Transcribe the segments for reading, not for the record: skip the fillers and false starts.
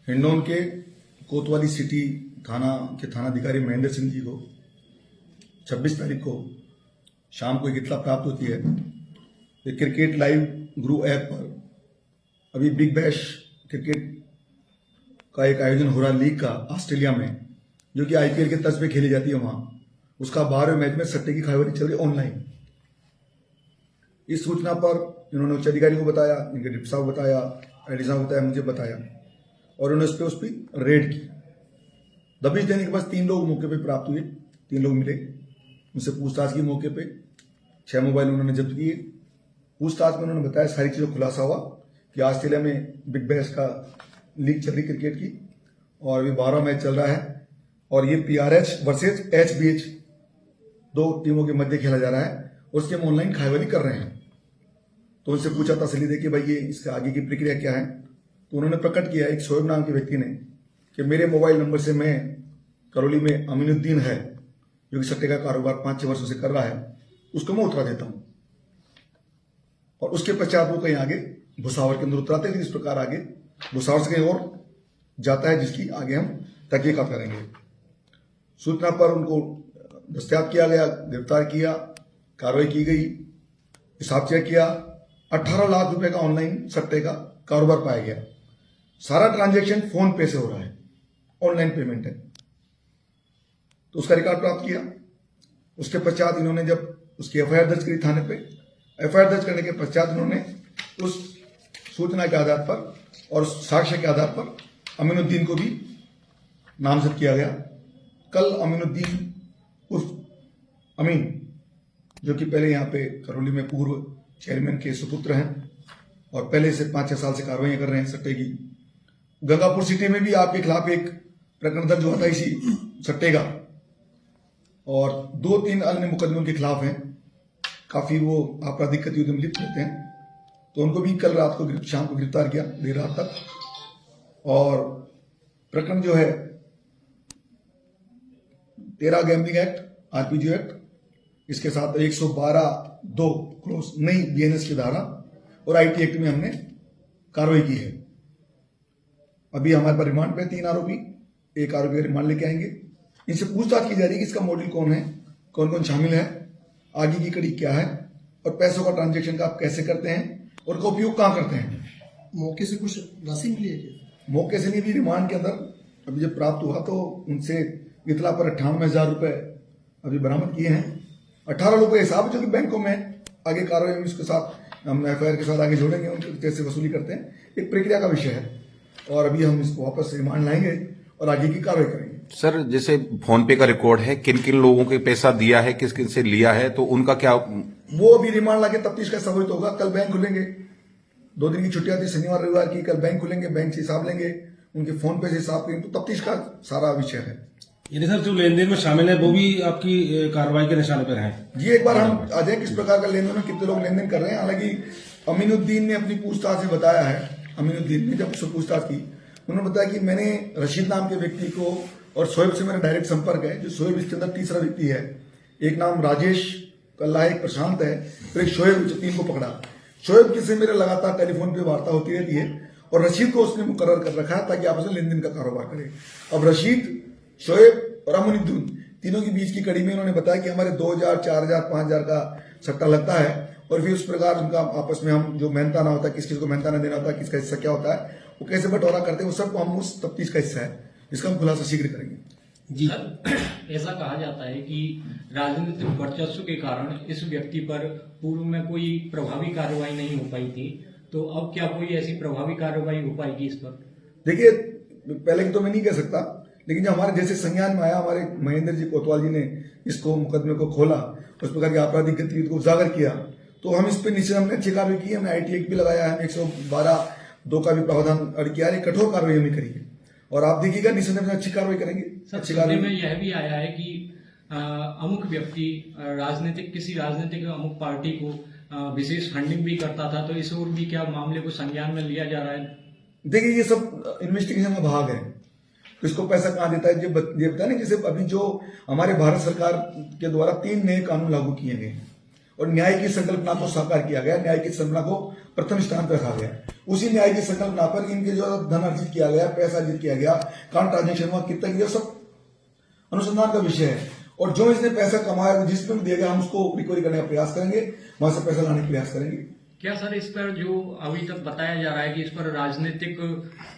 हिंडौन के कोतवाली सिटी थाना के थानाधिकारी महेंद्र सिंह जी को 26 तारीख को शाम को एक इत्तला प्राप्त होती है कि क्रिकेट लाइव गुरु ऐप पर अभी बिग बैश क्रिकेट का एक आयोजन हो रहा है लीग का ऑस्ट्रेलिया में, जो कि आईपीएल के तर्ज पे खेली जाती है वहां। उसका 12वें मैच में सट्टे की खरीदारी चल रही ऑनलाइन। इस सूचना पर इन्होंने उच्च अधिकारी को बताया, इनके डिप्टी साहब बताया, एडी साहब बताया, मुझे बताया और उन्होंने उस पर रेड की। दबिश देने के बाद 3 लोग मौके पे प्राप्त हुए, 3 लोग मिले। उनसे पूछताछ की मौके पे 6 मोबाइल उन्होंने जब्त किए। पूछताछ में उन्होंने बताया सारी चीजों खुलासा हुआ कि ऑस्ट्रेलिया में बिग बैश का लीग चल रही क्रिकेट की और अभी 12 मैच चल रहा है और ये PRH वर्सेज HBH 2 टीमों के मध्य खेला जा रहा है और उसके हम ऑनलाइन खाईवारी कर रहे हैं। तो उनसे पूछा तसल्ली दे कि भाई ये इसका आगे की प्रक्रिया क्या है। तो उन्होंने प्रकट किया एक शोएब नाम के व्यक्ति ने कि मेरे मोबाइल नंबर से मैं करौली में अमीनुद्दीन है जो कि सट्टे का कारोबार 5-6 वर्षों से कर रहा है, उसको मैं उतरा देता हूं। और उसके पश्चात वो कहीं आगे भुसावर के अंदर उतराते हैं। इस प्रकार आगे भुसावर से कहीं और जाता है जिसकी आगे हम तहकीकात करेंगे। सूचना पर उनको दस्तयाब किया गया, गिरफ्तार किया, कार्रवाई की गई, हिसाब चेक किया। 18 लाख रुपए का ऑनलाइन सट्टे का कारोबार पाया गया। सारा ट्रांजैक्शन फोन पे से हो रहा है, ऑनलाइन पेमेंट है। तो उसका रिकॉर्ड प्राप्त किया। उसके पश्चात इन्होंने जब उसकी FIR दर्ज करी थाने पे, FIR दर्ज करने के पश्चात इन्होंने उस सूचना के आधार पर और साक्ष्य के आधार पर अमीनुद्दीन को भी नामजद किया गया। कल अमीनुद्दीन उर्फ अमीन, जो कि पहले यहाँ पे करौली में पूर्व चेयरमैन के सुपुत्र हैं और पहले से 5-6 साल से कार्रवाई कर रहे हैं सट्टे की। गंगापुर सिटी में भी आपके खिलाफ एक प्रकरण दर्ज हुआ था इसी सट्टे का और 2-3 अन्य मुकदमों के खिलाफ हैं। काफी वो आपराधिक गतिविधियों में लिप्त रहते हैं। तो उनको भी कल रात को शाम को गिरफ्तार किया देर रात तक। और प्रकरण जो है 13 गैम्बलिंग एक्ट, RPG एक्ट, इसके साथ 112(2) क्लोज नई BNS की धारा और IT एक्ट में हमने कार्रवाई की है। अभी हमारे पास रिमांड पे 3 आरोपी, एक आरोपी रिमांड लेके आएंगे। इनसे पूछताछ की जा रही है कि इसका मॉडल कौन है, कौन कौन शामिल है, आगे की कड़ी क्या है और पैसों का ट्रांजेक्शन का आप कैसे करते हैं और का उपयोग कहां करते हैं। मौके से कुछ राशि मिली है क्या? मौके से नहीं, भी रिमांड के अंदर अभी जब प्राप्त हुआ तो उनसे इतला पर 58,000 रुपए अभी बरामद किए हैं। 18 लोगों के हिसाब जो कि बैंकों में आगे कार्रवाई में इसके साथ हम FIR के साथ आगे जोड़ेंगे, उनके कैसे वसूली करते हैं, एक प्रक्रिया का विषय है। और अभी हम इसको वापस रिमांड लाएंगे और आगे की कार्रवाई करेंगे। सर, जैसे फोन पे का रिकॉर्ड है, किन किन लोगों के पैसा दिया है, किस किन से लिया है, तो उनका क्या? वो अभी रिमांड लाके तफ्तीश का साबित होगा। कल बैंक खुलेंगे, 2 दिन की छुट्टियां थी शनिवार रविवार की, कल बैंक खुलेंगे, बैंक से हिसाब लेंगे, उनके फोन पे से हिसाब लेंगे। तो तफ्तीश का सारा विषय है। यानी सर जो लेन देन में शामिल है वो भी आपकी कार्रवाई के निशाने पर है जी। एक बार हम आ जाए किस प्रकार का लेन देन, कितने लोग लेन देन कर रहे हैं। हालांकि अमीनुद्दीन ने अपनी पूछताछ से बताया है, अमीनुद्दीन ने जब उससे पूछताछ की, उन्होंने बताया कि मैंने रशीद नाम के व्यक्ति को और शोएब से मेरा डायरेक्ट संपर्क है। जो शोएब इसके अंदर तीसरा व्यक्ति है, एक नाम राजेश कल्ला है, एक प्रशांत है, फिर एक शोएब, 3 को पकड़ा। शोएब की से मेरे लगातार टेलीफोन पे वार्ता होती रहती है और रशीद को उसने मुकर्रर कर रखा है ताकि आपस में लेन देन का कारोबार करे। अब रशीद, शोएब और अमीनुद्दीन तीनों के बीच की कड़ी में उन्होंने बताया कि हमारे 2,000, 4,000, 5,000 का सट्टा लगता है और फिर उस प्रकार उनका आपस में हम जो मेहनताना होता है, किस किस को मेहनताना देना होता है, किसका हिस्सा क्या होता है, वो कैसे बंटवारा करते हैं, वो सब हम उस तफ्तीश का हिस्सा है, जिसका हम खुलासा शीघ्र करेंगे जी। ऐसा कहा जाता है कि राजनीतिक वर्चस्व के कारण इस व्यक्ति पर पूर्व में कोई प्रभावी कार्रवाई नहीं हो पाई थी, तो अब क्या कोई ऐसी प्रभावी कार्रवाई हो पाएगी इस पर? देखिए, पहले की तो मैं नहीं कह सकता, लेकिन जब हमारे जैसे संज्ञान में आया, हमारे महेंद्र जी कोतवाल जी ने इसको मुकदमे को खोला, उस प्रकार की आपराधिक गतिविधि को उजागर किया, तो हम इस पर निश्चित हमने अच्छी कार्रवाई की है। हमने IT एक्ट भी लगाया है, 112(2) का भी प्रावधान अड़ किया है, कठोर कार्रवाई हमने करी है और आप देखिएगा निश्चित में अच्छी कार्रवाई करेंगे। अच्छी कार्रवाई में यह भी आया है कि अमुक व्यक्ति किसी राजनीतिक अमुक पार्टी को विशेष फंडिंग भी करता था, तो इस ओर भी क्या मामले को संज्ञान में लिया जा रहा है? देखिए, ये सब इन्वेस्टिगेशन का भाग है। किसको पैसा कहाँ देता है, ये बताया ना। जैसे अभी जो हमारे भारत सरकार के द्वारा 3 नए कानून लागू किए गए और न्याय की संकल्पना को साकार किया गया, न्याय की संकल्पना को प्रथम स्थान पर रखा गया। उसी न्याय की संकल्पना पर इनके जो धन अर्जित किया गया, पैसा अर्जित किया गया, कहां ट्रांजेक्शन हुआ, कितना किया, सब अनुसंधान का विषय है। और जो इसने पैसा कमाया, जिसमें भी दिया हम उसको रिकवरी करने का प्रयास करेंगे, वहां से पैसा लाने का प्रयास करेंगे। क्या सर इस पर जो अभी तक बताया जा रहा है कि इस पर राजनीतिक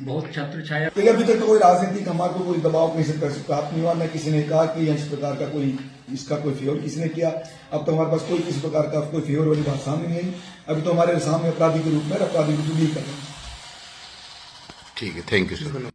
बहुत छत्र छाया, देखिए अभी तक तो कोई राजनीतिक हमारे को कोई दबाव नहीं से कर सकता। अपनी बार न किसी ने कहा कि इस प्रकार का कोई इसका कोई फेवर किसी ने किया। अब तो हमारे पास कोई किसी प्रकार का कोई फेवर वाली बात सामने नहीं आई। अभी तो हमारे सामने अपराधी के रूप में अपराधी को डील कर रहे हैं। ठीक है, थैंक यू सर।